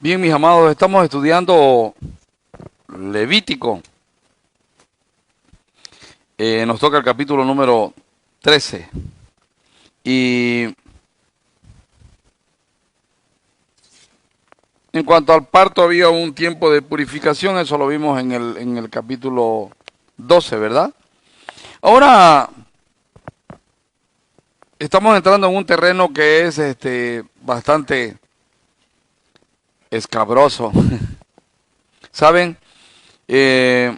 Bien, mis amados, estamos estudiando Levítico. Nos toca el capítulo número 13. Y en cuanto al parto, había un tiempo de purificación, eso lo vimos en el capítulo 12, ¿verdad? Ahora estamos entrando en un terreno que es bastante escabroso. ¿Saben? Eh,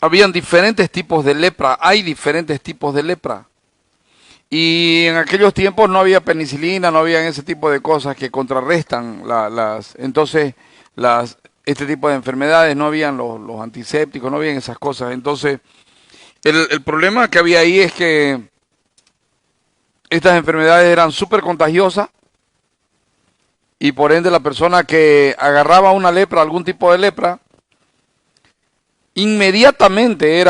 Habían diferentes tipos de lepra, hay diferentes tipos de lepra. Y en aquellos tiempos no había penicilina, no había ese tipo de cosas que contrarrestan este tipo de enfermedades, no habían los antisépticos, no habían esas cosas. Entonces, el problema que había ahí es que estas enfermedades eran súper contagiosas y por ende la persona que agarraba una lepra, algún tipo de lepra, inmediatamente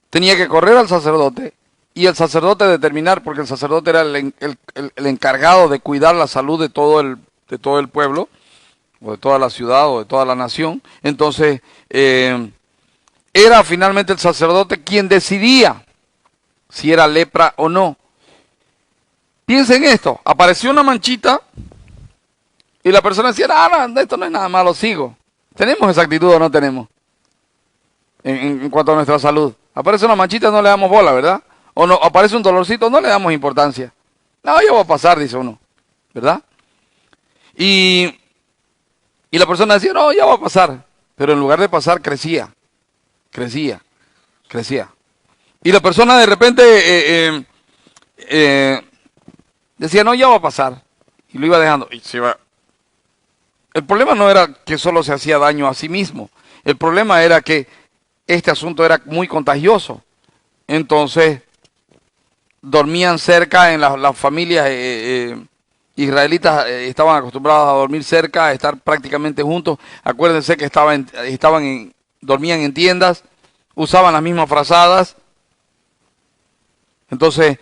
tenía que correr al sacerdote y el sacerdote determinar, porque el sacerdote era el encargado de cuidar la salud de todo el pueblo, o de toda la ciudad, o de toda la nación. Entonces, era finalmente el sacerdote quien decidía si era lepra o no. Piensen esto, apareció una manchita y la persona decía, no, esto no es nada malo, sigo. ¿Tenemos esa actitud o no tenemos? En cuanto a nuestra salud. Aparece una manchita, no le damos bola, ¿verdad? O no, aparece un dolorcito, no le damos importancia. No, ya va a pasar, dice uno, ¿verdad? Y, y la persona decía, no, ya va a pasar. Pero en lugar de pasar, crecía, crecía, crecía. Y la persona de repente eh, decía, no, ya va a pasar. Y lo iba dejando. Y se iba. El problema no era que solo se hacía daño a sí mismo. El problema era que este asunto era muy contagioso. Entonces, dormían cerca en las familias israelitas, estaban acostumbrados a dormir cerca, a estar prácticamente juntos. Acuérdense que dormían en tiendas, usaban las mismas frazadas. Entonces,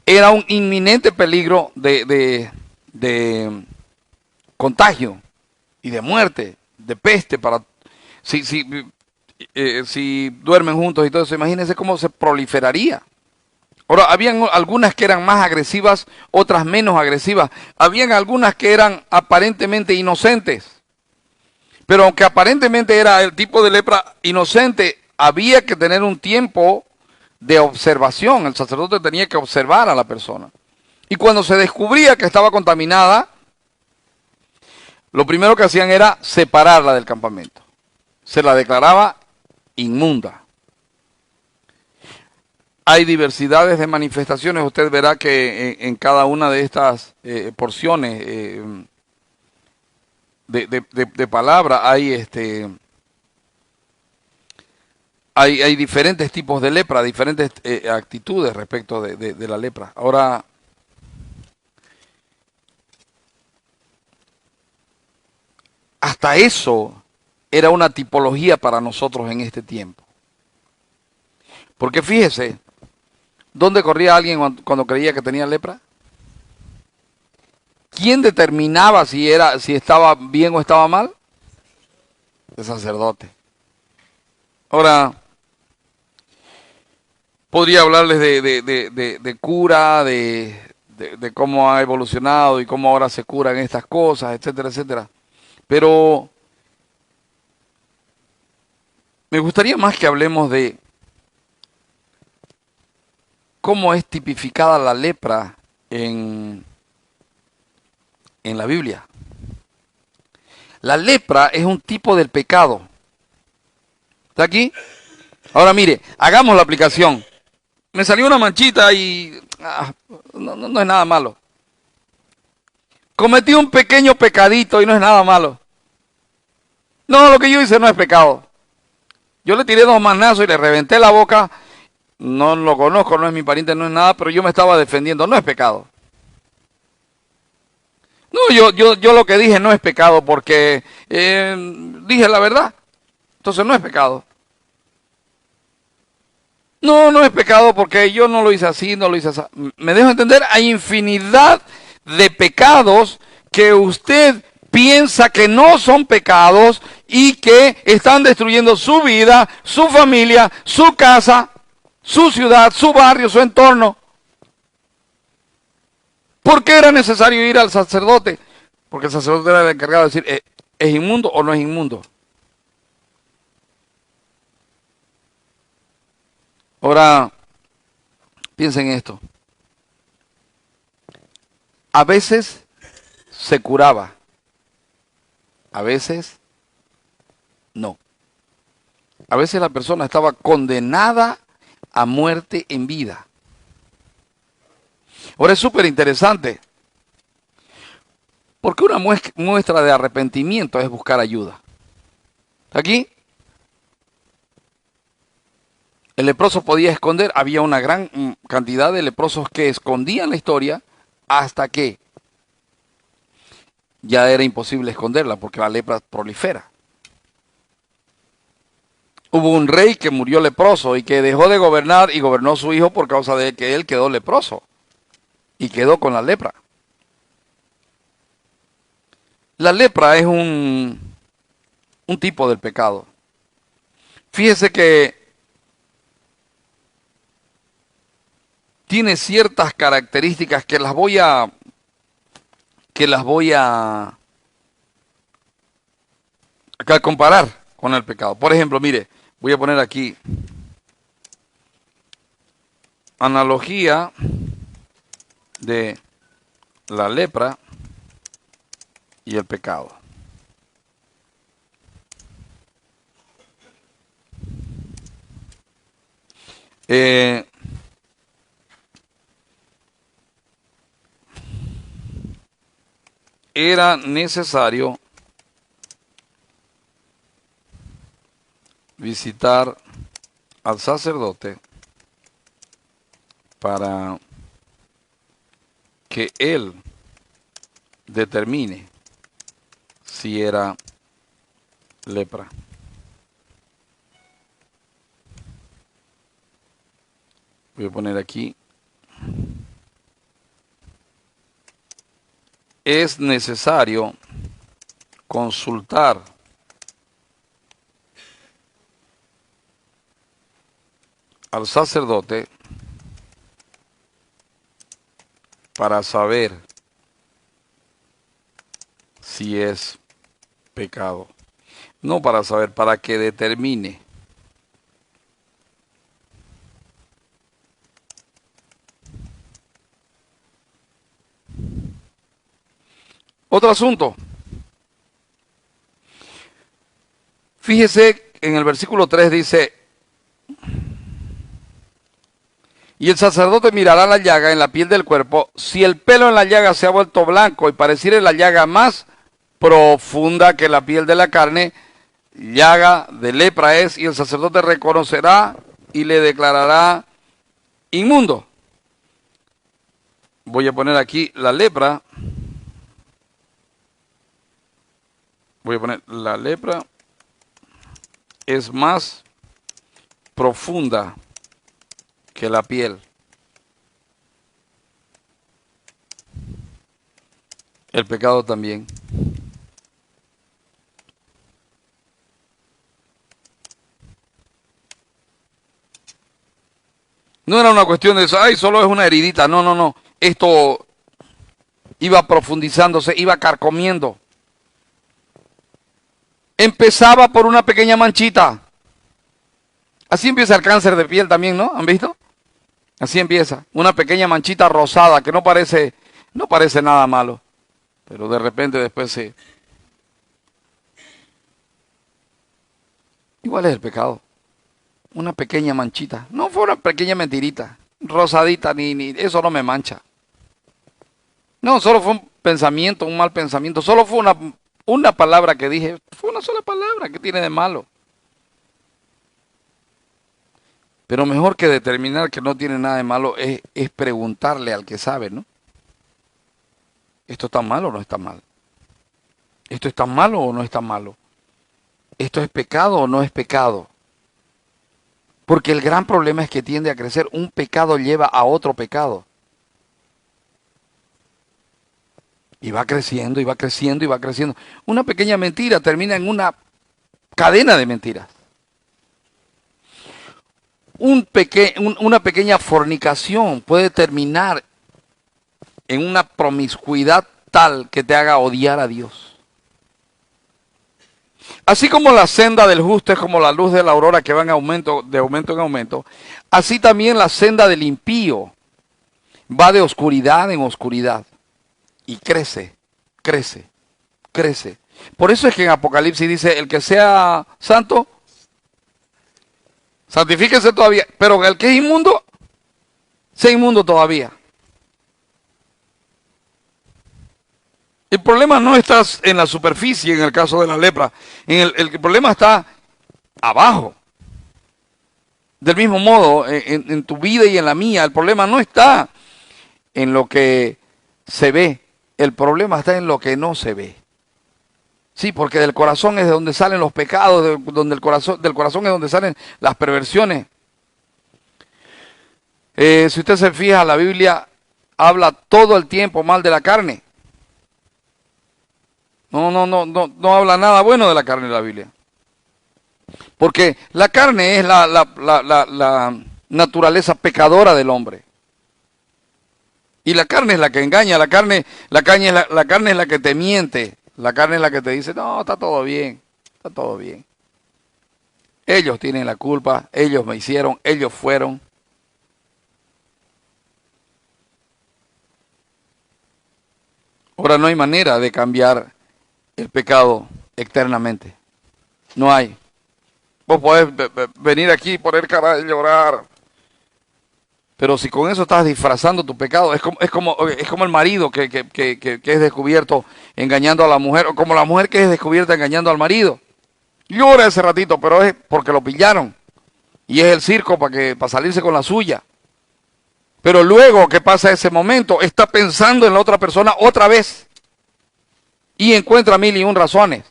era un inminente peligro de contagio y de muerte, de peste para si duermen juntos y todo eso. Imagínense cómo se proliferaría. Ahora, habían algunas que eran más agresivas, otras menos agresivas. Habían algunas que eran aparentemente inocentes. Pero aunque aparentemente era el tipo de lepra inocente, había que tener un tiempo de observación. El sacerdote tenía que observar a la persona. Y cuando se descubría que estaba contaminada, lo primero que hacían era separarla del campamento. Se la declaraba inmunda. Hay diversidades de manifestaciones. Usted verá que en cada una de estas porciones de palabra hay diferentes tipos de lepra, diferentes actitudes respecto de la lepra. Ahora, hasta eso era una tipología para nosotros en este tiempo. Porque fíjese, ¿dónde corría alguien cuando creía que tenía lepra? ¿Quién determinaba si estaba bien o estaba mal? El sacerdote. Ahora, podría hablarles de cura, de cómo ha evolucionado y cómo ahora se curan estas cosas, etcétera, etcétera. Pero me gustaría más que hablemos de cómo es tipificada la lepra en la Biblia. La lepra es un tipo del pecado. ¿Está aquí? Ahora mire, hagamos la aplicación. Me salió una manchita y no es nada malo. Cometí un pequeño pecadito y no es nada malo. No, lo que yo hice no es pecado. Yo le tiré dos manazos y le reventé la boca. No lo conozco, no es mi pariente, no es nada, pero yo me estaba defendiendo. No es pecado. No, yo lo que dije no es pecado porque dije la verdad. Entonces no es pecado. No, no es pecado porque yo no lo hice así, no lo hice así. ¿Me dejo entender? Hay infinidad de pecados que usted piensa que no son pecados y que están destruyendo su vida, su familia, su casa, su ciudad, su barrio, su entorno. ¿Por qué era necesario ir al sacerdote? Porque el sacerdote era el encargado de decir, ¿es inmundo o no es inmundo? Ahora, piensen en esto. A veces se curaba, a veces no. A veces la persona estaba condenada a muerte en vida. Ahora es súper interesante, porque una muestra de arrepentimiento es buscar ayuda. Aquí, el leproso podía esconder, había una gran cantidad de leprosos que escondían la historia hasta que ya era imposible esconderla, porque la lepra prolifera. Hubo un rey que murió leproso y que dejó de gobernar y gobernó su hijo por causa de que él quedó leproso y quedó con la lepra. La lepra es un tipo del pecado. Fíjese que tiene ciertas características que las voy a comparar con el pecado. Por ejemplo, mire, voy a poner aquí analogía de la lepra y el pecado. Era necesario visitar al sacerdote para que él determine si era lepra. Voy a poner aquí. Es necesario consultar al sacerdote para saber si es pecado. No para saber, para que determine. Otro asunto. Fíjese, en el versículo 3 dice, y el sacerdote mirará la llaga en la piel del cuerpo. Si el pelo en la llaga se ha vuelto blanco y pareciere la llaga más profunda que la piel de la carne, llaga de lepra es, y el sacerdote reconocerá y le declarará inmundo. Voy a poner aquí la lepra. Voy a poner la lepra es más profunda que la piel. El pecado también. No era una cuestión de eso, ay, solo es una heridita. No, no, no. Esto iba profundizándose, iba carcomiendo. Empezaba por una pequeña manchita. Así empieza el cáncer de piel también, ¿no? ¿Han visto? Así empieza. Una pequeña manchita rosada que no parece nada malo. Pero de repente después se... Igual es el pecado. Una pequeña manchita. No fue una pequeña mentirita. Rosadita, ni eso no me mancha. No, solo fue un pensamiento, un mal pensamiento. Solo fue una palabra que dije. Fue una sola palabra. ¿Qué tiene de malo? Pero mejor que determinar que no tiene nada de malo es preguntarle al que sabe, ¿no? ¿Esto está mal o no está mal? ¿Esto está malo o no está malo? ¿Esto es pecado o no es pecado? Porque el gran problema es que tiende a crecer. Un pecado lleva a otro pecado. Y va creciendo, y va creciendo, y va creciendo. Una pequeña mentira termina en una cadena de mentiras. Una pequeña fornicación puede terminar en una promiscuidad tal que te haga odiar a Dios. Así como la senda del justo es como la luz de la aurora que va en aumento, de aumento en aumento, así también la senda del impío va de oscuridad en oscuridad. Y crece, crece, crece. Por eso es que en Apocalipsis dice, el que sea santo, santifíquese todavía. Pero el que es inmundo, sea inmundo todavía. El problema no está en la superficie en el caso de la lepra. El problema está abajo. Del mismo modo, en tu vida y en la mía, el problema no está en lo que se ve. El problema está en lo que no se ve. Sí, porque del corazón es de donde salen los pecados, del corazón es donde salen las perversiones. Si usted se fija, la Biblia habla todo el tiempo mal de la carne. No habla nada bueno de la carne de la Biblia. Porque la carne es la naturaleza pecadora del hombre. Y la carne es la que engaña, la carne es la que te miente, la carne es la que te dice, no, está todo bien, está todo bien. Ellos tienen la culpa, ellos me hicieron, ellos fueron. Ahora no hay manera de cambiar el pecado eternamente. No hay. Vos podés venir aquí y poner cara de llorar. Pero si con eso estás disfrazando tu pecado, es como el marido que es descubierto engañando a la mujer, o como la mujer que es descubierta engañando al marido. Llora ese ratito, pero es porque lo pillaron. Y es el circo para salirse con la suya. Pero luego que pasa ese momento, está pensando en la otra persona otra vez. Y encuentra 1001 razones.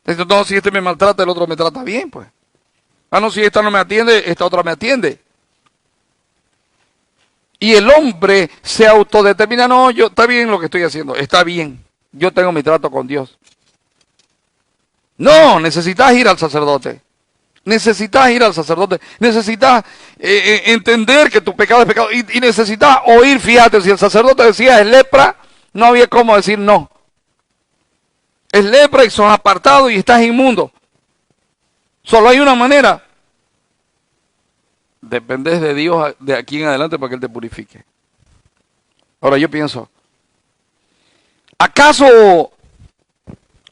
Entonces, no, si este me maltrata, el otro me trata bien, pues. Ah, no, si esta no me atiende, esta otra me atiende. Y el hombre se autodetermina, no, está bien lo que estoy haciendo, está bien, yo tengo mi trato con Dios. No, necesitas ir al sacerdote, necesitas entender que tu pecado es pecado, y necesitas oír, fíjate, si el sacerdote decía es lepra, no había cómo decir no. Es lepra y sos apartado y estás inmundo. Solo hay una manera. Dependes de Dios de aquí en adelante para que Él te purifique. Ahora yo pienso, ¿acaso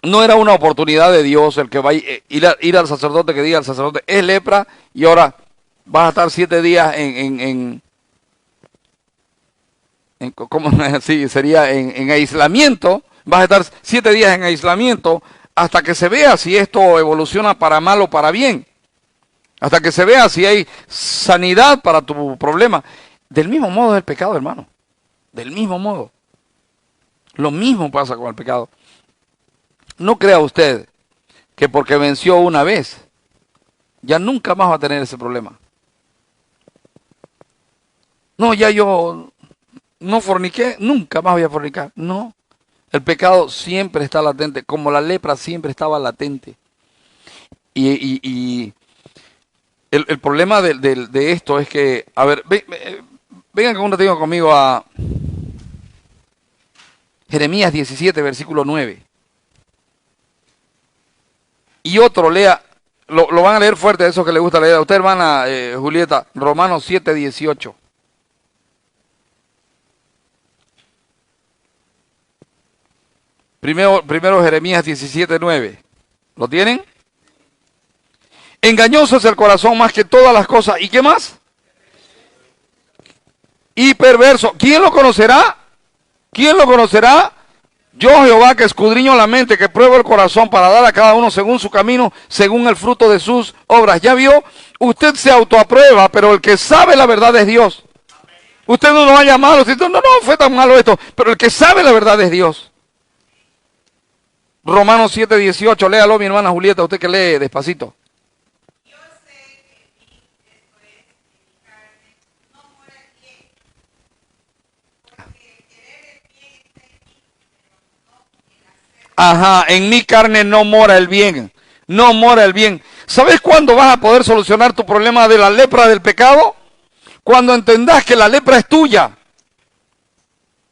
no era una oportunidad de Dios el que va a ir al sacerdote, que diga al sacerdote, es lepra, y ahora vas a estar 7 días ¿cómo así? Sería en aislamiento, vas a estar 7 días en aislamiento hasta que se vea si esto evoluciona para mal o para bien. Hasta que se vea si hay sanidad para tu problema. Del mismo modo es el pecado, hermano. Del mismo modo. Lo mismo pasa con el pecado. No crea usted que porque venció una vez, ya nunca más va a tener ese problema. No, ya yo no forniqué, nunca más voy a fornicar. No. El pecado siempre está latente, como la lepra siempre estaba latente. Y el problema de esto es que, a ver, vengan un ratito conmigo a Jeremías 17, versículo 9. Y otro lea, lo van a leer fuerte, eso que le gusta leer. A usted, hermana Julieta, Romanos 7, 18. Primero Jeremías 17, 9. ¿Lo tienen? Engañoso es el corazón más que todas las cosas. ¿Y qué más? Y perverso. ¿Quién lo conocerá? ¿Quién lo conocerá? Yo, Jehová, que escudriño la mente, que pruebo el corazón para dar a cada uno según su camino, según el fruto de sus obras. ¿Ya vio? Usted se autoaprueba, pero el que sabe la verdad es Dios. Usted no lo va a llamar, usted no, fue tan malo esto, pero el que sabe la verdad es Dios. Romanos 7, 18, léalo, mi hermana Julieta, usted que lee despacito. Yo sé que Ajá, en mi carne no mora el bien. No mora el bien. ¿Sabes cuándo vas a poder solucionar tu problema de la lepra del pecado? Cuando entendás que la lepra es tuya.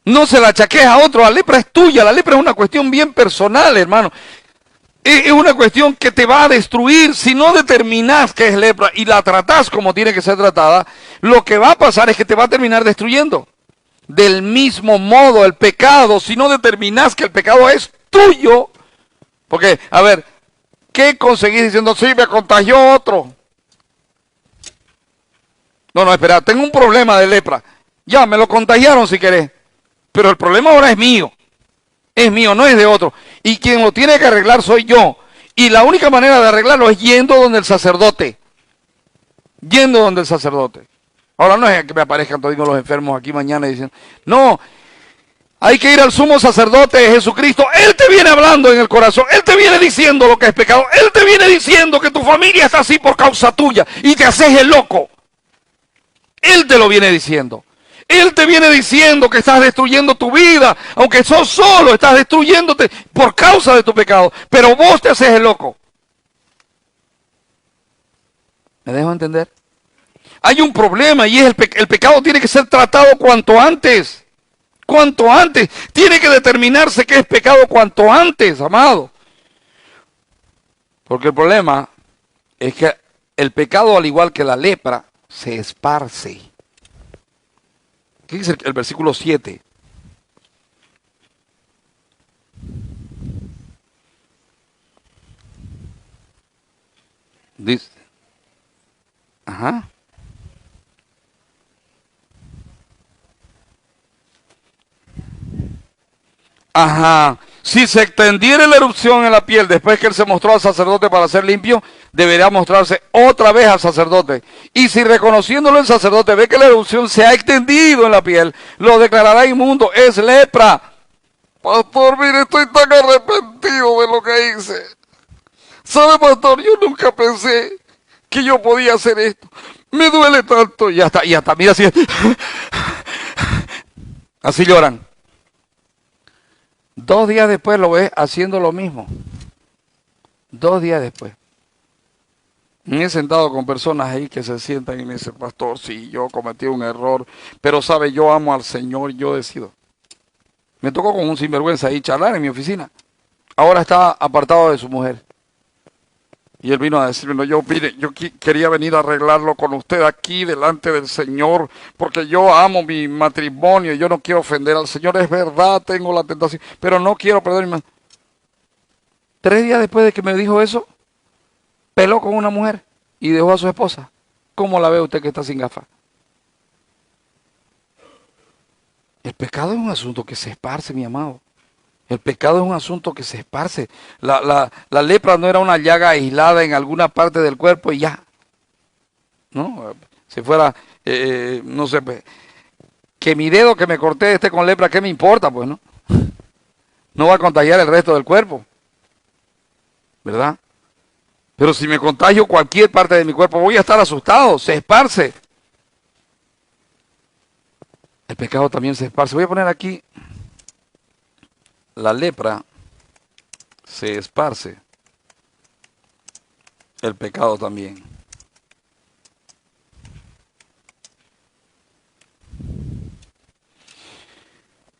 No se la achaques a otro, la lepra es tuya. La lepra es una cuestión bien personal, hermano. Es una cuestión que te va a destruir. Si no determinás que es lepra y la tratás como tiene que ser tratada, lo que va a pasar es que te va a terminar destruyendo. Del mismo modo, el pecado, si no determinás que el pecado es tuyo, porque, a ver, ¿qué conseguís diciendo? Sí, me contagió otro. No, espera, tengo un problema de lepra. Ya, me lo contagiaron si querés. Pero el problema ahora es mío. Es mío, no es de otro. Y quien lo tiene que arreglar soy yo. Y la única manera de arreglarlo es yendo donde el sacerdote. Yendo donde el sacerdote. Ahora no es que me aparezcan todos los enfermos aquí mañana y dicen, no, hay que ir al sumo sacerdote de Jesucristo. Él te viene hablando en el corazón. Él te viene diciendo lo que es pecado. Él te viene diciendo que tu familia está así por causa tuya. Y te haces el loco. Él te lo viene diciendo. Él te viene diciendo que estás destruyendo tu vida. Aunque sos solo, estás destruyéndote por causa de tu pecado. Pero vos te haces el loco. ¿Me dejo entender? Hay un problema y es el pecado tiene que ser tratado cuanto antes. Cuanto antes. Tiene que determinarse qué es pecado cuanto antes, amado. Porque el problema es que el pecado, al igual que la lepra, se esparce. ¿Qué dice el versículo 7? Dice, ajá. Ajá. Si se extendiera la erupción en la piel después que él se mostró al sacerdote para ser limpio, debería mostrarse otra vez al sacerdote. Y si reconociéndolo el sacerdote ve que la erupción se ha extendido en la piel, lo declarará inmundo. Es lepra. Pastor, mire, estoy tan arrepentido de lo que hice. ¿Sabe, pastor? Yo nunca pensé que yo podía hacer esto. Me duele tanto. Y hasta, mira así. Así lloran. 2 días después lo ves haciendo lo mismo. 2 días después. Me he sentado con personas ahí que se sientan y me dicen, pastor, sí, yo cometí un error, pero sabe, yo amo al Señor, yo decido. Me tocó con un sinvergüenza ahí charlar en mi oficina. Ahora está apartado de su mujer. Y él vino a decirme, no, mire, yo quería venir a arreglarlo con usted aquí delante del Señor, porque yo amo mi matrimonio, yo no quiero ofender al Señor, es verdad, tengo la tentación, pero no quiero perder mi matrimonio. 3 días después de que me dijo eso, peló con una mujer y dejó a su esposa. ¿Cómo la ve usted que está sin gafas? El pecado es un asunto que se esparce, mi amado. El pecado es un asunto que se esparce. La lepra no era una llaga aislada en alguna parte del cuerpo y ya. ¿No? Si fuera, no sé, que mi dedo que me corté esté con lepra, ¿qué me importa? Pues no. No va a contagiar el resto del cuerpo. ¿Verdad? Pero si me contagio cualquier parte de mi cuerpo, voy a estar asustado. Se esparce. El pecado también se esparce. Voy a poner aquí. La lepra se esparce, el pecado también.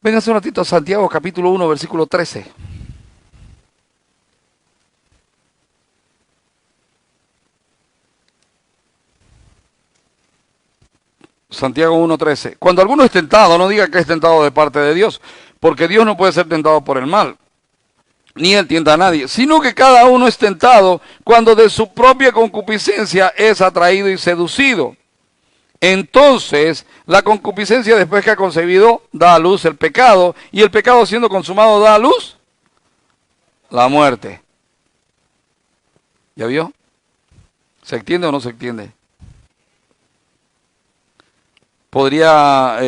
Véngase un ratito a Santiago capítulo 1, versículo 13. Santiago 1:13. Cuando alguno es tentado, no diga que es tentado de parte de Dios, porque Dios no puede ser tentado por el mal, ni él tienta a nadie, sino que cada uno es tentado cuando de su propia concupiscencia es atraído y seducido. Entonces, la concupiscencia, después que ha concebido, da a luz el pecado, y el pecado, siendo consumado, da a luz la muerte. ¿Ya vio? ¿Se entiende o no se entiende? Podría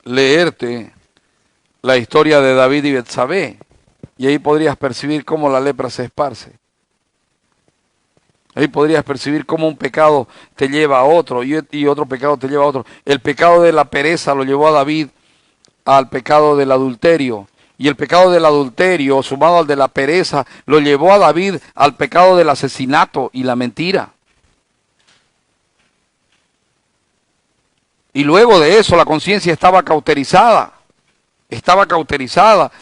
leerte la historia de David y Betsabé, y ahí podrías percibir cómo la lepra se esparce. Ahí podrías percibir cómo un pecado te lleva a otro y otro pecado te lleva a otro. El pecado de la pereza lo llevó a David al pecado del adulterio. Y el pecado del adulterio, sumado al de la pereza, lo llevó a David al pecado del asesinato y la mentira. Y luego de eso la conciencia estaba cauterizada. Estaba cauterizada.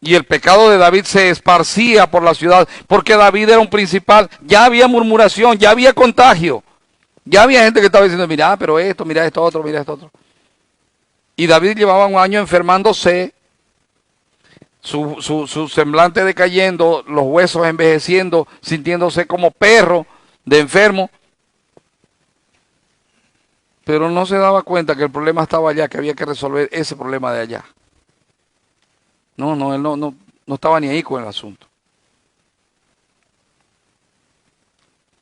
Y el pecado de David se esparcía por la ciudad, porque David era un principal. Ya había murmuración, ya había contagio. Ya había gente que estaba diciendo, mira, pero esto, mira esto otro, mira esto otro. Y David llevaba un año enfermándose, su semblante decayendo, los huesos envejeciendo, sintiéndose como perro de enfermo. Pero no se daba cuenta que el problema estaba allá, que había que resolver ese problema de allá. Él no estaba ni ahí con el asunto.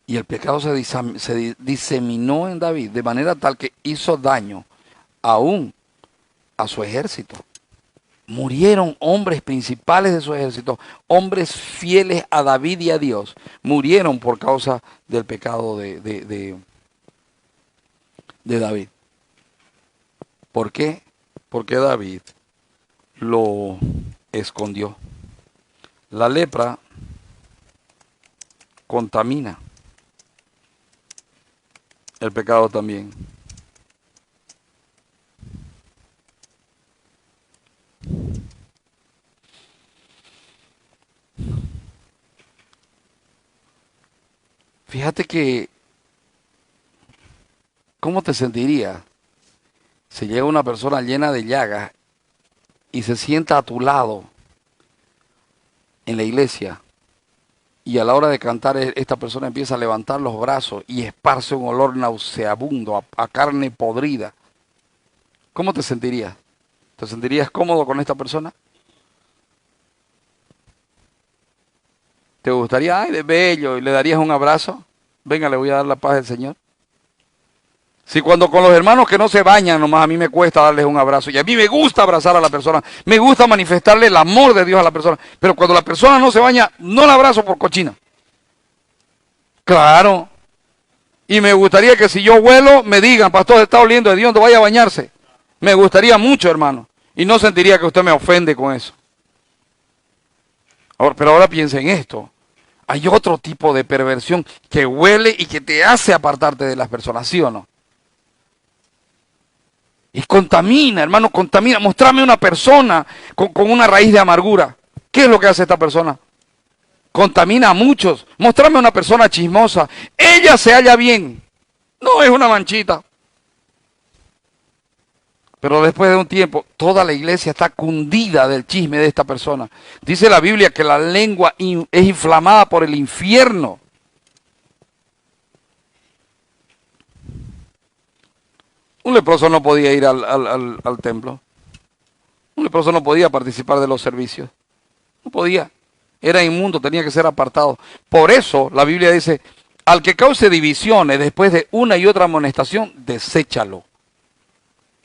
Y el pecado se diseminó en David de manera tal que hizo daño aún a su ejército. Murieron hombres principales de su ejército, hombres fieles a David y a Dios, murieron por causa del pecado de David. ¿Por qué? Porque David lo escondió. La lepra contamina. El pecado también. Fíjate que, ¿cómo te sentirías si llega una persona llena de llagas y se sienta a tu lado en la iglesia y a la hora de cantar esta persona empieza a levantar los brazos y esparce un olor nauseabundo a carne podrida? ¿Cómo te sentirías? ¿Te sentirías cómodo con esta persona? ¿Te gustaría, ay, de bello, y le darías un abrazo? Venga, le voy a dar la paz del Señor. Si cuando con los hermanos que no se bañan, nomás a mí me cuesta darles un abrazo, y a mí me gusta abrazar a la persona, me gusta manifestarle el amor de Dios a la persona, pero cuando la persona no se baña, no la abrazo por cochina. Claro. Y me gustaría que si yo huelo, me digan, pastor, está oliendo de Dios, no vaya a bañarse. Me gustaría mucho, hermano, y no sentiría que usted me ofende con eso. Pero ahora piensa en esto. Hay otro tipo de perversión que huele y que te hace apartarte de las personas, ¿sí o no? Y contamina, hermano, contamina. Mostrame una persona con una raíz de amargura. ¿Qué es lo que hace esta persona? Contamina a muchos. Mostrame una persona chismosa. Ella se halla bien. No es una manchita. Pero después de un tiempo, toda la iglesia está cundida del chisme de esta persona. Dice la Biblia que la lengua es inflamada por el infierno. Un leproso no podía ir al templo. Un leproso no podía participar de los servicios. No podía. Era inmundo, tenía que ser apartado. Por eso la Biblia dice, al que cause divisiones después de una y otra amonestación, deséchalo.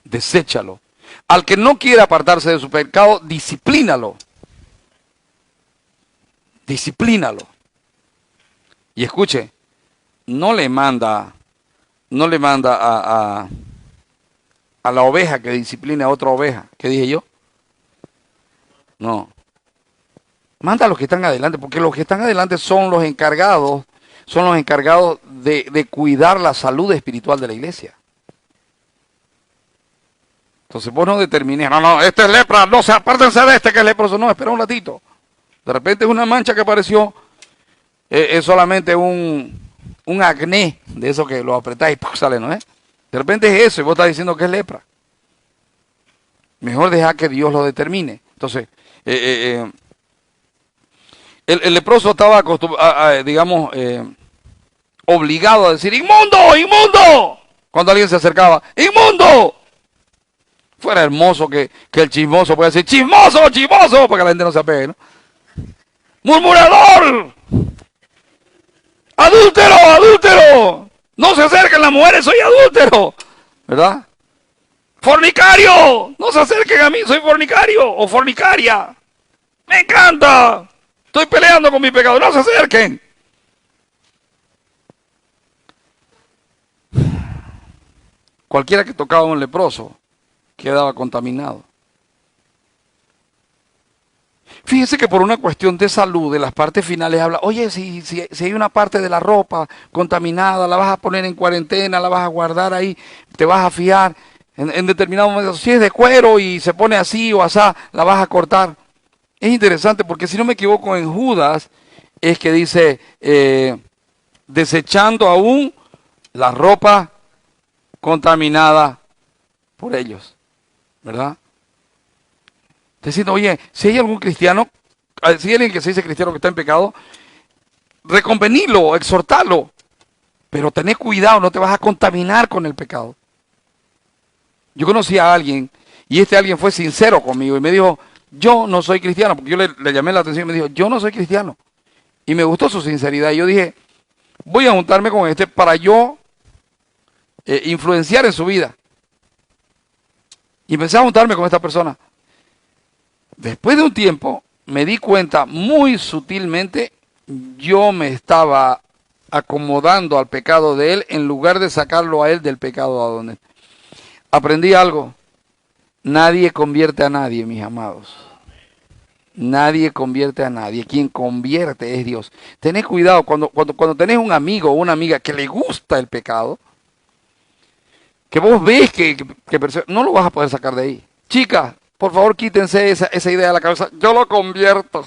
Deséchalo. Al que no quiera apartarse de su pecado, disciplínalo. Disciplínalo. Y escuche, no le manda a la oveja que discipline a otra oveja. ¿Qué dije yo? No. Manda a los que están adelante, porque los que están adelante son los encargados de cuidar la salud espiritual de la iglesia. Entonces vos no determines, no, este es lepra, no, apártense de este que es leproso. No, espera un ratito. De repente es una mancha que apareció, es solamente un acné, de eso que lo apretáis y ¡pum! Sale, ¿no es? De repente es eso y vos estás diciendo que es lepra. Mejor dejar que Dios lo determine. Entonces, el leproso estaba digamos, obligado a decir, ¡inmundo, inmundo! Cuando alguien se acercaba, ¡inmundo! Fuera hermoso que el chismoso pueda decir, ¡chismoso, chismoso! Para que la gente no se apegue, ¿no? ¡Murmurador! ¡Adúltero, adúltero! ¡No se acerquen las mujeres, soy adúltero! ¿Verdad? ¡Fornicario! ¡No se acerquen a mí, soy fornicario o fornicaria! ¡Me encanta! Estoy peleando con mi pecado, no se acerquen. Cualquiera que tocaba a un leproso quedaba contaminado. Fíjese que por una cuestión de salud, de las partes finales habla, oye, si hay una parte de la ropa contaminada, la vas a poner en cuarentena, la vas a guardar ahí, te vas a fiar en determinado momento. Si es de cuero y se pone así o asá, la vas a cortar. Es interesante porque si no me equivoco en Judas es que dice, desechando aún la ropa contaminada por ellos, ¿verdad? Diciendo, oye, si hay algún cristiano, si hay alguien que se dice cristiano que está en pecado, reconvenirlo, exhortarlo, pero tenés cuidado, no te vas a contaminar con el pecado. Yo conocí a alguien y este alguien fue sincero conmigo y me dijo, yo no soy cristiano, porque yo le llamé la atención y me dijo, yo no soy cristiano. Y me gustó su sinceridad. Y yo dije, voy a juntarme con este para yo influenciar en su vida. Y empecé a juntarme con esta persona. Después de un tiempo, me di cuenta muy sutilmente, yo me estaba acomodando al pecado de él en lugar de sacarlo a él del pecado a donde. Aprendí algo. Nadie convierte a nadie, mis amados. Nadie convierte a nadie. Quien convierte es Dios. Tened cuidado cuando tenés un amigo o una amiga que le gusta el pecado, que vos ves que no lo vas a poder sacar de ahí. Chicas, por favor, quítense esa idea de la cabeza. Yo lo convierto.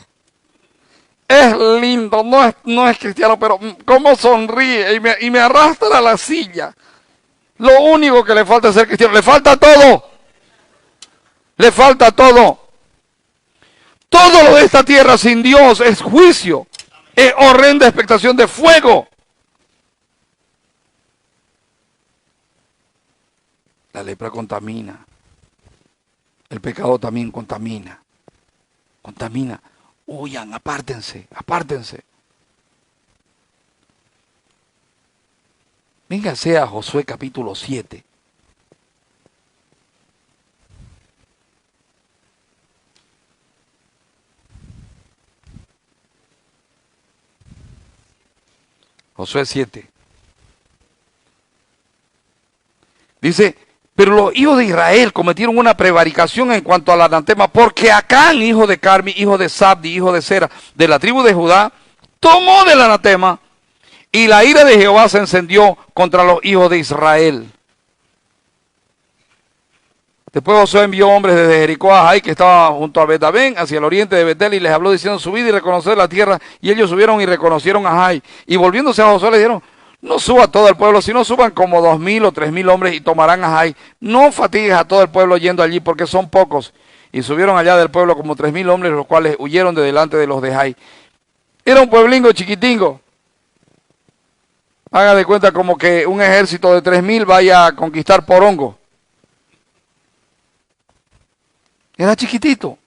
Es lindo, no es cristiano, pero cómo sonríe y me arrastra a la silla. Lo único que le falta es ser cristiano. Le falta todo. Le falta todo. Todo lo de esta tierra sin Dios es juicio. Es horrenda expectación de fuego. La lepra contamina. El pecado también contamina. Contamina. Huyan, apártense, apártense. Véngase a Josué capítulo 7. Josué 7. Dice, pero los hijos de Israel cometieron una prevaricación en cuanto al anatema, porque Acán, hijo de Carmi, hijo de Sabdi, hijo de Sera, de la tribu de Judá, tomó del anatema, y la ira de Jehová se encendió contra los hijos de Israel. Después Josué envió hombres desde Jericó a Jai, que estaba junto a Betabén, hacia el oriente de Betel, y les habló diciendo, subid y reconoced la tierra. Y ellos subieron y reconocieron a Jai. Y volviéndose a Josué le dijeron, no suba todo el pueblo, sino suban como 2000 o 3000 hombres y tomarán a Jai. No fatigues a todo el pueblo yendo allí, porque son pocos. Y subieron allá del pueblo como 3000 hombres, los cuales huyeron de delante de los de Jai. Era un pueblingo chiquitingo. Haga de cuenta como que un ejército de 3000 vaya a conquistar Porongo. Era chiquitito.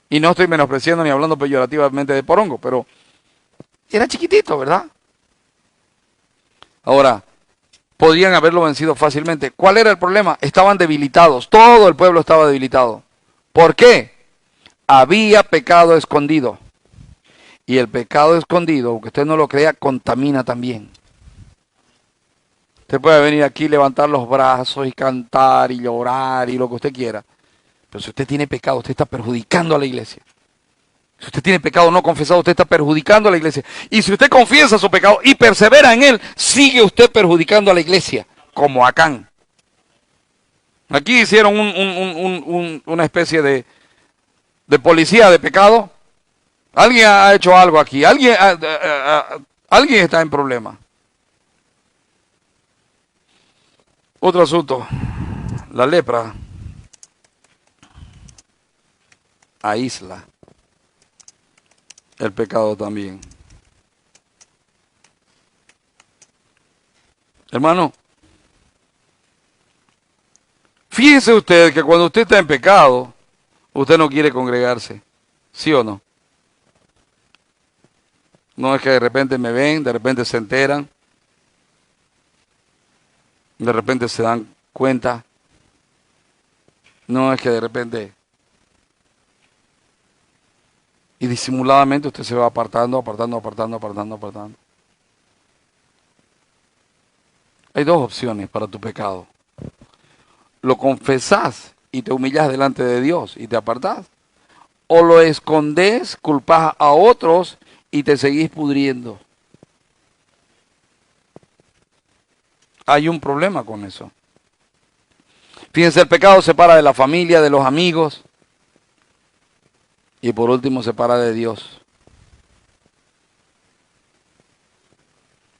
Y no estoy menospreciando ni hablando peyorativamente de Porongo, pero era chiquitito, ¿verdad? Ahora, podrían haberlo vencido fácilmente. ¿Cuál era el problema? Estaban debilitados. Todo el pueblo estaba debilitado. ¿Por qué? Había pecado escondido. Y el pecado escondido, aunque usted no lo crea, contamina también. Usted puede venir aquí, levantar los brazos y cantar y llorar y lo que usted quiera. Pero si usted tiene pecado, usted está perjudicando a la iglesia. Si usted tiene pecado no confesado, usted está perjudicando a la iglesia. Y si usted confiesa su pecado y persevera en él, sigue usted perjudicando a la iglesia, como Acán. Aquí hicieron una especie de policía de pecado. Alguien ha hecho algo aquí. Alguien está en problema. Otro asunto. La lepra aísla el pecado también. Hermano, fíjese usted que cuando usted está en pecado, usted no quiere congregarse, ¿sí o no? No es que de repente me ven, de repente se enteran, de repente se dan cuenta. No es que de repente y disimuladamente usted se va apartando. Hay dos opciones para tu pecado. Lo confesás y te humillas delante de Dios y te apartás. o lo escondés, culpás a otros y te seguís pudriendo. Hay un problema con eso. Fíjense, el pecado separa de la familia, de los amigos y por último separa de Dios.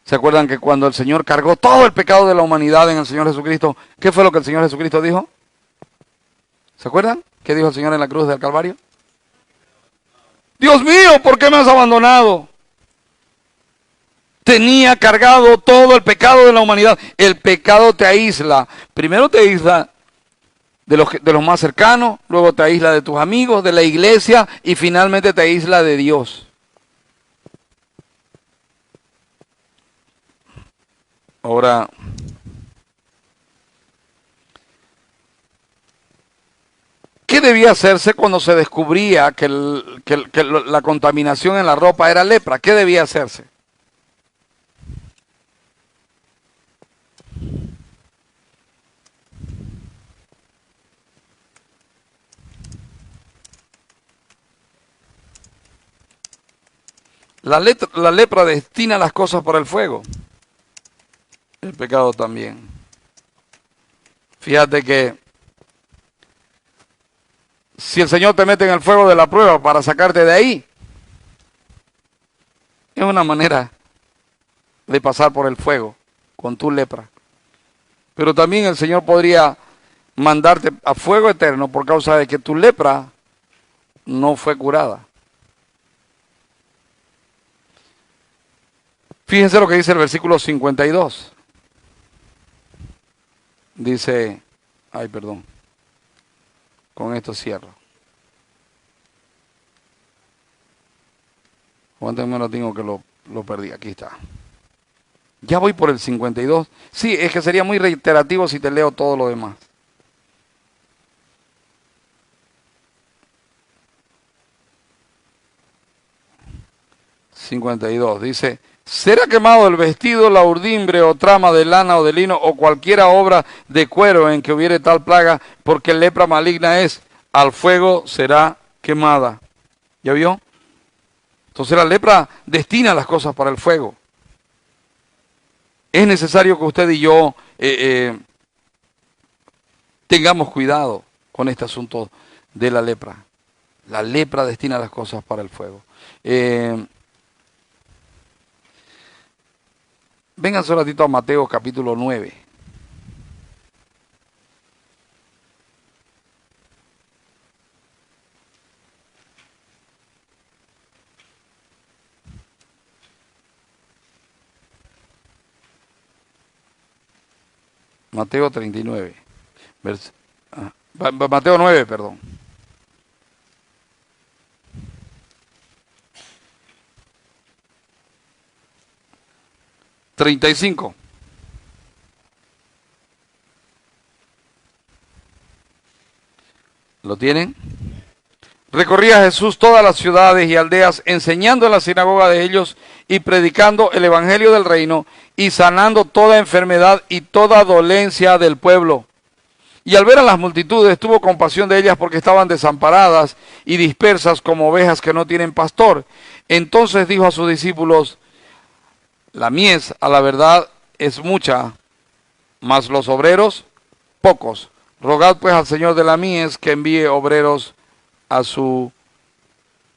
¿Se acuerdan que cuando el Señor cargó todo el pecado de la humanidad en el Señor Jesucristo, qué fue lo que el Señor Jesucristo dijo? ¿Se acuerdan? ¿Qué dijo el Señor en la cruz del Calvario? Dios mío, ¿por qué me has abandonado? Tenía cargado todo el pecado de la humanidad. El pecado te aísla. Primero te aísla de los más cercanos, luego te aísla de tus amigos, de la iglesia y finalmente te aísla de Dios. Ahora, ¿qué debía hacerse cuando se descubría que la contaminación en la ropa era lepra? ¿Qué debía hacerse? La lepra destina las cosas para el fuego. El pecado también. Fíjate que si el Señor te mete en el fuego de la prueba para sacarte de ahí, es una manera de pasar por el fuego con tu lepra. Pero también el Señor podría mandarte a fuego eterno por causa de que tu lepra no fue curada. Fíjense lo que dice el versículo 52. Dice, ay, perdón, con esto cierro. Aguántenme, lo tengo que lo perdí, aquí está. Ya voy por el 52. Sí, es que sería muy reiterativo si te leo todo lo demás. Dice, será quemado el vestido, la urdimbre o trama de lana o de lino o cualquiera obra de cuero en que hubiere tal plaga, porque lepra maligna es, al fuego será quemada. ¿Ya vio? Entonces la lepra destina las cosas para el fuego. Es necesario que usted y yo tengamos cuidado con este asunto de la lepra. La lepra destina las cosas para el fuego. Vénganse un ratito a Mateo capítulo 9. Mateo 39. Mateo 9, perdón. $35. ¿Lo tienen? Recorría Jesús todas las ciudades y aldeas, enseñando en la sinagoga de ellos y predicando el evangelio del reino y sanando toda enfermedad y toda dolencia del pueblo. Y al ver a las multitudes tuvo compasión de ellas porque estaban desamparadas y dispersas como ovejas que no tienen pastor. Entonces dijo a sus discípulos, la mies a la verdad es mucha, mas los obreros pocos. Rogad pues al Señor de la mies que envíe obreros a su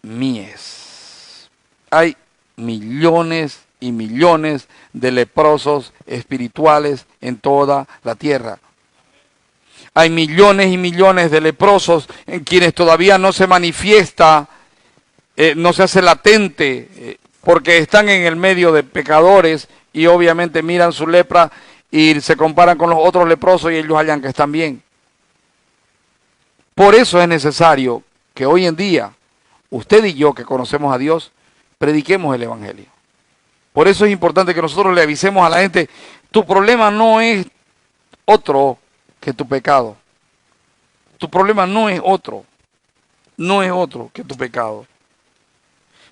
mies. Hay millones y millones de leprosos espirituales en toda la tierra. Hay millones y millones de leprosos en quienes todavía no se manifiesta, no se hace latente, porque están en el medio de pecadores y obviamente miran su lepra y se comparan con los otros leprosos y ellos hallan que están bien. Por eso es necesario que hoy en día, usted y yo que conocemos a Dios, prediquemos el evangelio. Por eso es importante que nosotros le avisemos a la gente, tu problema no es otro que tu pecado. Tu problema no es otro que tu pecado.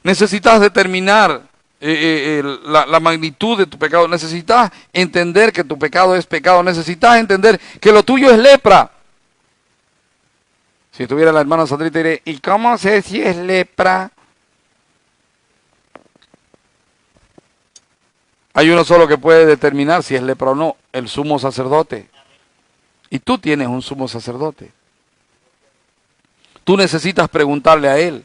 Necesitas determinar la magnitud de tu pecado. Necesitas entender que tu pecado es pecado. Necesitas entender que lo tuyo es lepra. Si estuviera la hermana Sandrita, diré, ¿y cómo sé si es lepra? Hay uno solo que puede determinar si es lepra o no, el sumo sacerdote. Y tú tienes un sumo sacerdote. Tú necesitas preguntarle a él.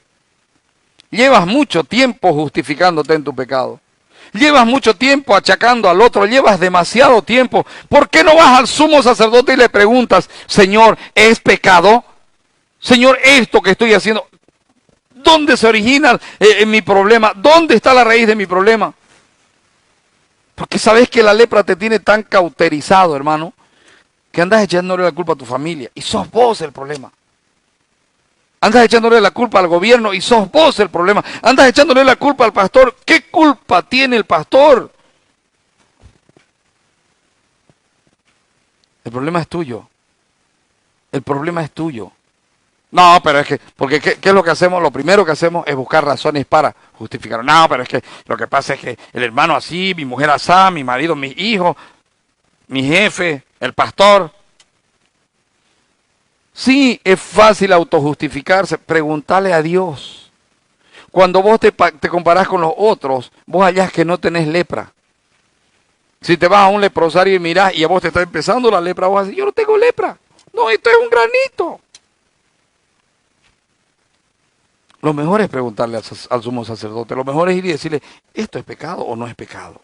Llevas mucho tiempo justificándote en tu pecado. Llevas mucho tiempo achacando al otro, llevas demasiado tiempo. ¿Por qué no vas al sumo sacerdote y le preguntas, Señor, ¿es pecado? Señor, esto que estoy haciendo, ¿dónde se origina mi problema? ¿Dónde está la raíz de mi problema? Porque sabes que la lepra te tiene tan cauterizado, hermano, que andas echándole la culpa a tu familia y sos vos el problema. Andas echándole la culpa al gobierno y sos vos el problema. Andas echándole la culpa al pastor. ¿Qué culpa tiene el pastor? El problema es tuyo. El problema es tuyo. No, pero es que, porque ¿qué es lo que hacemos? Lo primero que hacemos es buscar razones para justificar. No, pero es que lo que pasa es que el hermano así, mi mujer así, mi marido, mis hijos, mi jefe, el pastor. Sí, es fácil autojustificarse. Preguntale a Dios. Cuando vos te comparás con los otros, vos hallás que no tenés lepra. Si te vas a un leprosario y mirás y a vos te está empezando la lepra, vos vas a decir, yo no tengo lepra. No, esto es un granito. Lo mejor es preguntarle al sumo sacerdote. Lo mejor es ir y decirle, ¿esto es pecado o no es pecado?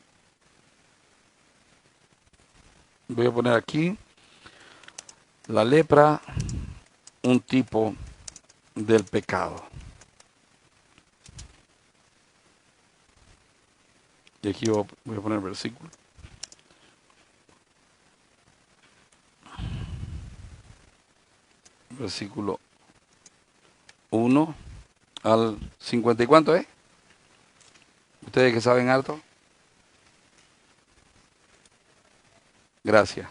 Voy a poner aquí la lepra, un tipo del pecado. Y aquí voy a poner el versículo. Versículo 1 al 50. ¿Y cuánto es? ¿Ustedes que saben harto? Gracias.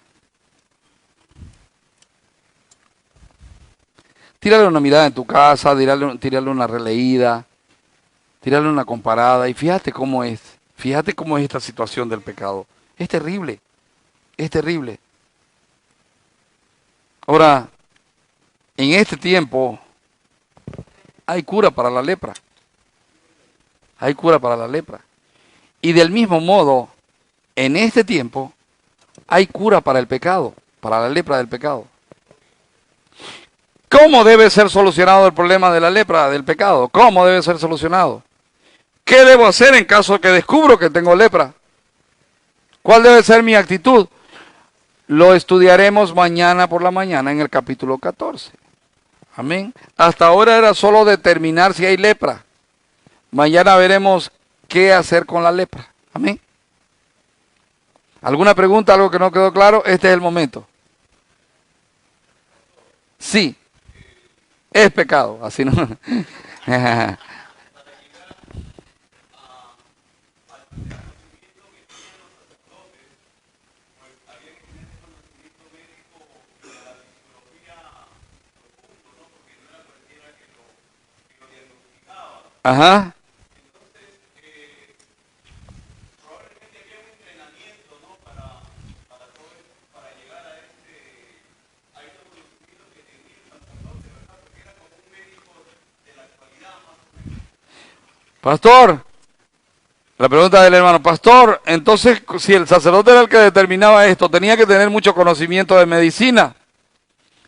Tírale una mirada en tu casa, tírale una releída, tírale una comparada y fíjate cómo es. Fíjate cómo es esta situación del pecado. Es terrible. Es terrible. Ahora, en este tiempo hay cura para la lepra. Hay cura para la lepra. Y del mismo modo, en este tiempo hay cura para el pecado, para la lepra del pecado. ¿Cómo debe ser solucionado el problema de la lepra del pecado? ¿Cómo debe ser solucionado? ¿Qué debo hacer en caso de que descubro que tengo lepra? ¿Cuál debe ser mi actitud? Lo estudiaremos mañana por la mañana en el capítulo 14. Amén. Hasta ahora era solo determinar si hay lepra. Mañana veremos qué hacer con la lepra. Amén. ¿Alguna pregunta, algo que no quedó claro? Este es el momento. Sí. Es pecado, así no. Ajá. Pastor, la pregunta del hermano, pastor, entonces si el sacerdote era el que determinaba esto, tenía que tener mucho conocimiento de medicina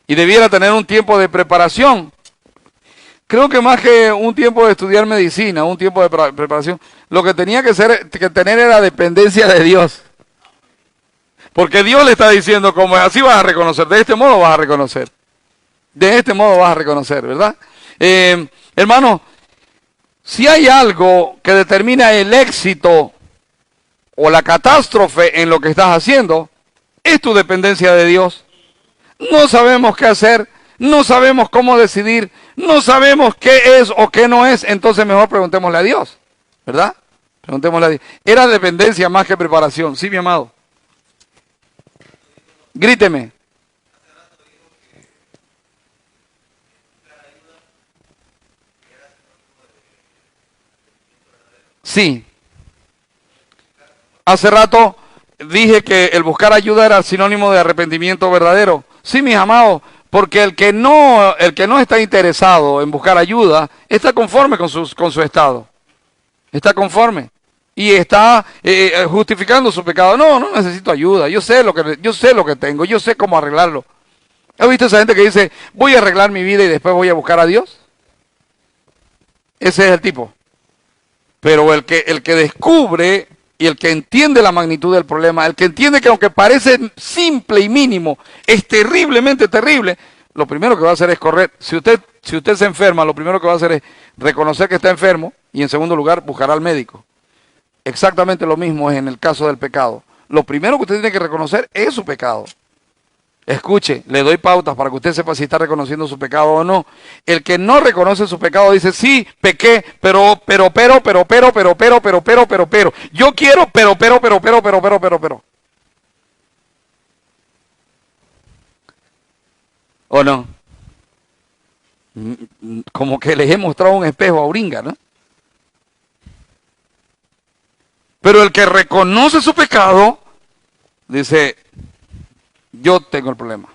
y debiera tener un tiempo de preparación. Creo que más que un tiempo de estudiar medicina, un tiempo de preparación, lo que tenía que tener era dependencia de Dios. Porque Dios le está diciendo, como así vas a reconocer, de este modo vas a reconocer. De este modo vas a reconocer, ¿verdad? Hermano, si hay algo que determina el éxito o la catástrofe en lo que estás haciendo, es tu dependencia de Dios. No sabemos qué hacer, no sabemos cómo decidir, no sabemos qué es o qué no es, entonces mejor preguntémosle a Dios, ¿verdad? Preguntémosle a Dios. Era dependencia más que preparación, sí, mi amado. Gríteme. Sí. Hace rato dije que el buscar ayuda era sinónimo de arrepentimiento verdadero. Sí, mis amados, Porque el que no está interesado en buscar ayuda, está conforme con su estado. Está conforme. Y está justificando su pecado. No, no necesito ayuda. Yo sé lo que tengo. Yo sé cómo arreglarlo. ¿Has visto esa gente que dice, voy a arreglar mi vida y después voy a buscar a Dios? Ese es el tipo. Pero el que descubre y el que entiende la magnitud del problema, el que entiende que aunque parece simple y mínimo, es terriblemente terrible, lo primero que va a hacer es correr. Si usted se enferma, lo primero que va a hacer es reconocer que está enfermo y en segundo lugar buscará al médico. Exactamente lo mismo es en el caso del pecado. Lo primero que usted tiene que reconocer es su pecado. Escuche, le doy pautas para que usted sepa si está reconociendo su pecado o no. El que no reconoce su pecado dice, sí, pequé, pero. Yo quiero, pero. ¿O no? Como que les he mostrado un espejo a Oringa, ¿no? Pero el que reconoce su pecado, dice, yo tengo el problema.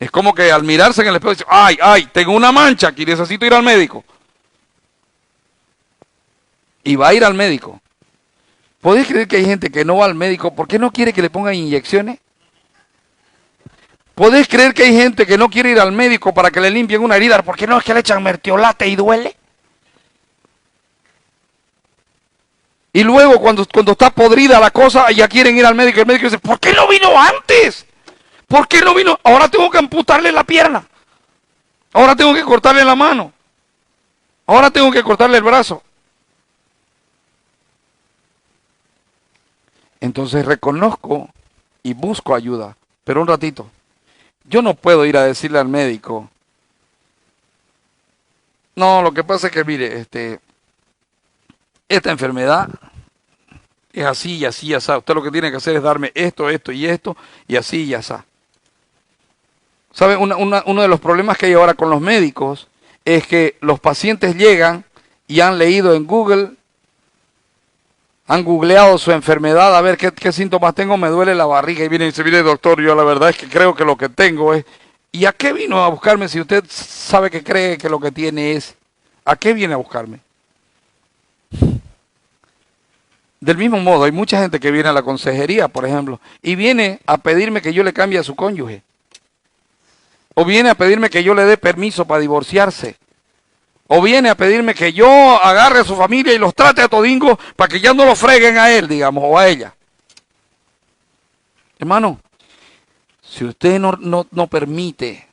Es como que al mirarse en el espejo dice, ay, tengo una mancha aquí, necesito ir al médico. Y va a ir al médico. ¿Podéis creer que hay gente que no va al médico porque no quiere que le pongan inyecciones? ¿Podéis creer que hay gente que no quiere ir al médico para que le limpien una herida porque no es que le echan mertiolate y duele? Y luego cuando está podrida la cosa, ya quieren ir al médico. El médico dice, ¿por qué no vino antes? ¿Por qué no vino? Ahora tengo que amputarle la pierna. Ahora tengo que cortarle la mano. Ahora tengo que cortarle el brazo. Entonces reconozco y busco ayuda. Pero un ratito. Yo no puedo ir a decirle al médico. No, lo que pasa es que mire, esta enfermedad es así y así y así. Usted lo que tiene que hacer es darme esto, esto y esto, y así y así. ¿Sabe? Uno de los problemas que hay ahora con los médicos es que los pacientes llegan y han leído en Google, han googleado su enfermedad, a ver qué síntomas tengo, me duele la barriga, y viene y dice, mire doctor, yo la verdad es que creo que lo que tengo es... ¿Y a qué vino a buscarme si usted sabe que cree que lo que tiene es? ¿A qué viene a buscarme? Del mismo modo, hay mucha gente que viene a la consejería, por ejemplo, y viene a pedirme que yo le cambie a su cónyuge. O viene a pedirme que yo le dé permiso para divorciarse. O viene a pedirme que yo agarre a su familia y los trate a todingo para que ya no lo freguen a él, digamos, o a ella. Hermano, si usted no permite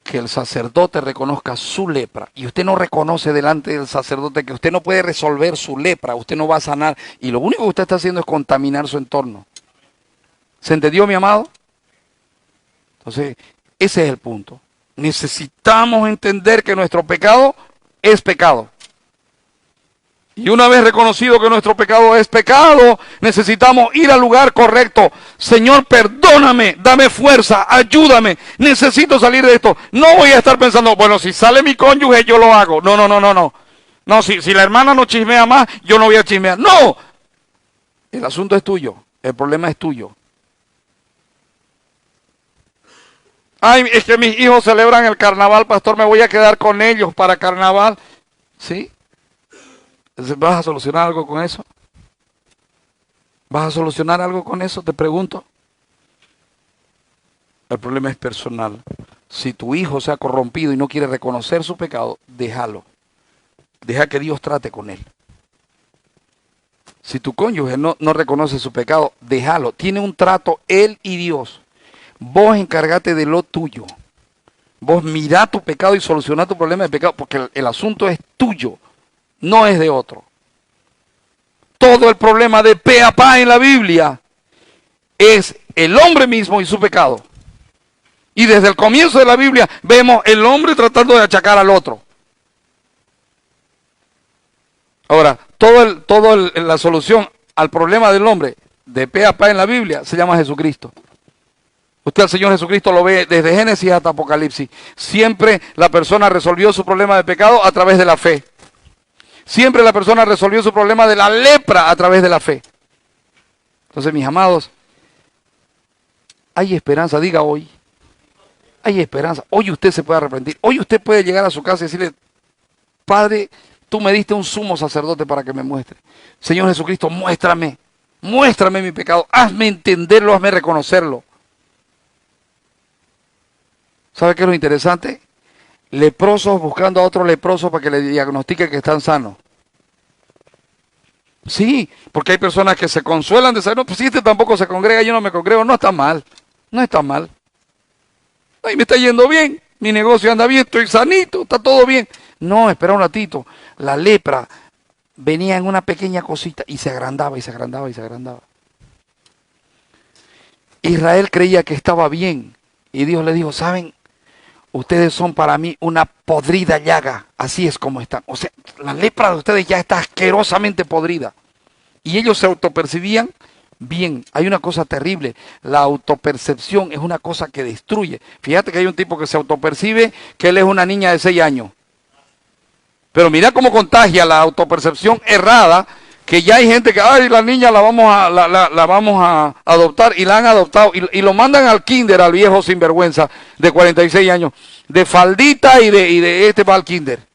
que el sacerdote reconozca su lepra, y usted no reconoce delante del sacerdote que usted no puede resolver su lepra, usted no va a sanar, y lo único que usted está haciendo es contaminar su entorno. ¿Se entendió, mi amado? Entonces, ese es el punto. Necesitamos entender que nuestro pecado es pecado. Y una vez reconocido que nuestro pecado es pecado, necesitamos ir al lugar correcto. Señor, perdóname, dame fuerza, ayúdame, necesito salir de esto. No voy a estar pensando, bueno, si sale mi cónyuge, yo lo hago. No. No, si la hermana no chismea más, yo no voy a chismear. No, el asunto es tuyo, el problema es tuyo. Ay, es que mis hijos celebran el carnaval, pastor, me voy a quedar con ellos para carnaval. ¿Sí? ¿Vas a solucionar algo con eso? ¿Vas a solucionar algo con eso? Te pregunto. El problema es personal. Si tu hijo se ha corrompido y no quiere reconocer su pecado, déjalo. Deja que Dios trate con él. Si tu cónyuge no reconoce su pecado, déjalo. Tiene un trato él y Dios. Vos encárgate de lo tuyo. Vos mirá tu pecado y solucioná tu problema de pecado, porque el asunto es tuyo, no es de otro. Todo el problema de pe a pa en la Biblia es el hombre mismo y su pecado. Y desde el comienzo de la Biblia vemos el hombre tratando de achacar al otro. Ahora, la solución al problema del hombre de pe a pa en la Biblia se llama Jesucristo. Usted al Señor Jesucristo lo ve desde Génesis hasta Apocalipsis. Siempre la persona resolvió su problema de pecado a través de la fe. Siempre la persona resolvió su problema de la lepra a través de la fe. Entonces, mis amados, hay esperanza, diga hoy. hay esperanza. Hoy usted se puede arrepentir. Hoy usted puede llegar a su casa y decirle, Padre, tú me diste un sumo sacerdote para que me muestre. Señor Jesucristo, muéstrame mi pecado. Hazme entenderlo, hazme reconocerlo. ¿Sabe qué es lo interesante? Leprosos buscando a otro leproso para que le diagnostique que están sanos. Sí, porque hay personas que se consuelan de saber, no, pues si este tampoco se congrega, yo no me congrego, no está mal, no está mal. Ay, me está yendo bien, mi negocio anda bien, estoy sanito, está todo bien. No, espera un ratito, la lepra venía en una pequeña cosita y se agrandaba y se agrandaba y se agrandaba. Israel creía que estaba bien y Dios le dijo, ¿saben? Ustedes son para mí una podrida llaga, así es como están. O sea, la lepra de ustedes ya está asquerosamente podrida. Y ellos se autopercibían bien. Hay una cosa terrible, la autopercepción es una cosa que destruye. Fíjate que hay un tipo que se autopercibe que él es una niña de 6 años. Pero mira cómo contagia la autopercepción errada, que ya hay gente que, ay, la niña la vamos a adoptar, y la han adoptado, y lo mandan al kinder, al viejo sinvergüenza de 46 años, de faldita y de este va al kinder.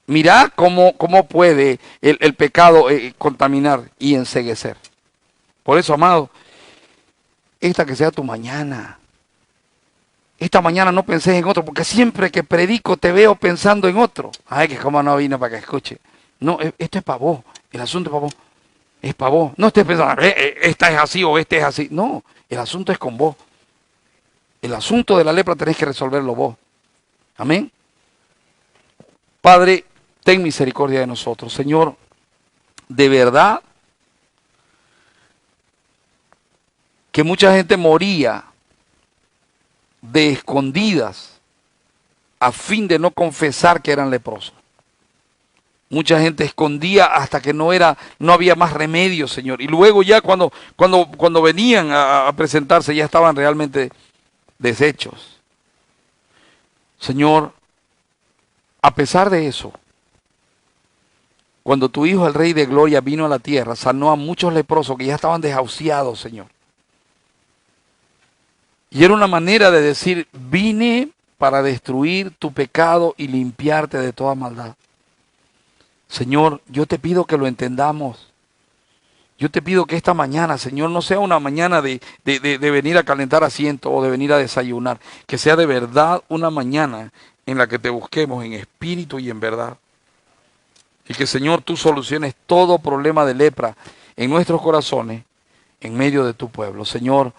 Mirá cómo puede el pecado contaminar y enceguecer. Por eso, amado, esta que sea tu mañana. Esta mañana no pensé en otro, porque siempre que predico te veo pensando en otro. Ay, que como no vino para que escuche. No, esto es para vos. El asunto es para vos. Es para vos. No estés pensando, esta es así o este es así. No, el asunto es con vos. El asunto de la lepra tenés que resolverlo vos. Amén. Padre, ten misericordia de nosotros. Señor, de verdad que mucha gente moría de escondidas a fin de no confesar que eran leprosos. Mucha gente escondía hasta que no había más remedio, Señor. Y luego ya cuando venían a presentarse ya estaban realmente deshechos. Señor, a pesar de eso, cuando tu Hijo, el Rey de Gloria, vino a la tierra, sanó a muchos leprosos que ya estaban desahuciados, Señor. Y era una manera de decir, vine para destruir tu pecado y limpiarte de toda maldad. Señor, yo te pido que lo entendamos. Yo te pido que esta mañana, Señor, no sea una mañana de venir a calentar asiento o de venir a desayunar. Que sea de verdad una mañana en la que te busquemos en espíritu y en verdad. Y que, Señor, tú soluciones todo problema de lepra en nuestros corazones, en medio de tu pueblo. Señor,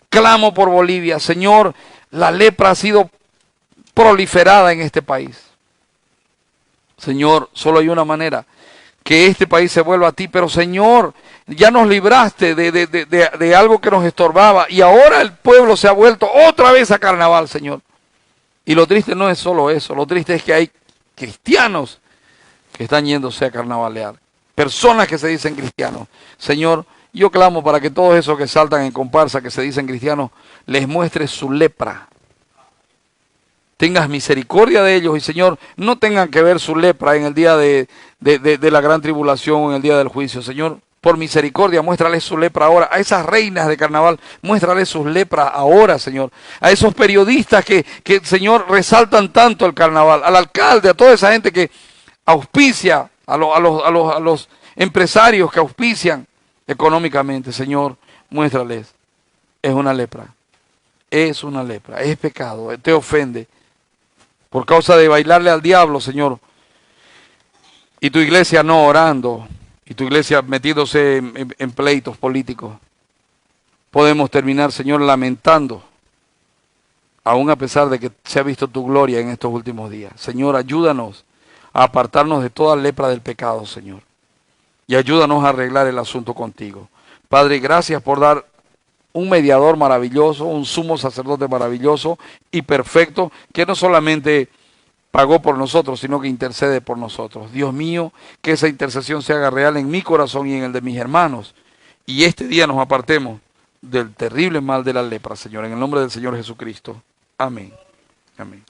clamo por Bolivia. Señor, la lepra ha sido proliferada en este país. Señor, solo hay una manera, que este país se vuelva a ti. Pero, Señor, ya nos libraste de algo que nos estorbaba y ahora el pueblo se ha vuelto otra vez a carnaval, Señor. Y lo triste no es solo eso, lo triste es que hay cristianos que están yéndose a carnavalear. Personas que se dicen cristianos. Señor, yo clamo para que todos esos que saltan en comparsa, que se dicen cristianos, les muestres su lepra. Tengas misericordia de ellos y, Señor, no tengan que ver su lepra en el día de la gran tribulación o en el día del juicio. Señor, por misericordia, muéstrales su lepra ahora. A esas reinas de carnaval, muéstrales sus lepras ahora, Señor. A esos periodistas que Señor, resaltan tanto el carnaval. Al alcalde, a toda esa gente que auspicia, a los empresarios que auspician económicamente. Señor, muéstrales. Es una lepra. Es una lepra. Es pecado. Te ofende. Por causa de bailarle al diablo, Señor. Y tu iglesia no orando. Y tu iglesia metiéndose en pleitos políticos. Podemos terminar, Señor, lamentando. Aún a pesar de que se ha visto tu gloria en estos últimos días. Señor, ayúdanos a apartarnos de toda lepra del pecado, Señor. Y ayúdanos a arreglar el asunto contigo. Padre, gracias por dar un mediador maravilloso, un sumo sacerdote maravilloso y perfecto, que no solamente pagó por nosotros, sino que intercede por nosotros. Dios mío, que esa intercesión se haga real en mi corazón y en el de mis hermanos. Y este día nos apartemos del terrible mal de la lepra, Señor. En el nombre del Señor Jesucristo. Amén. Amén.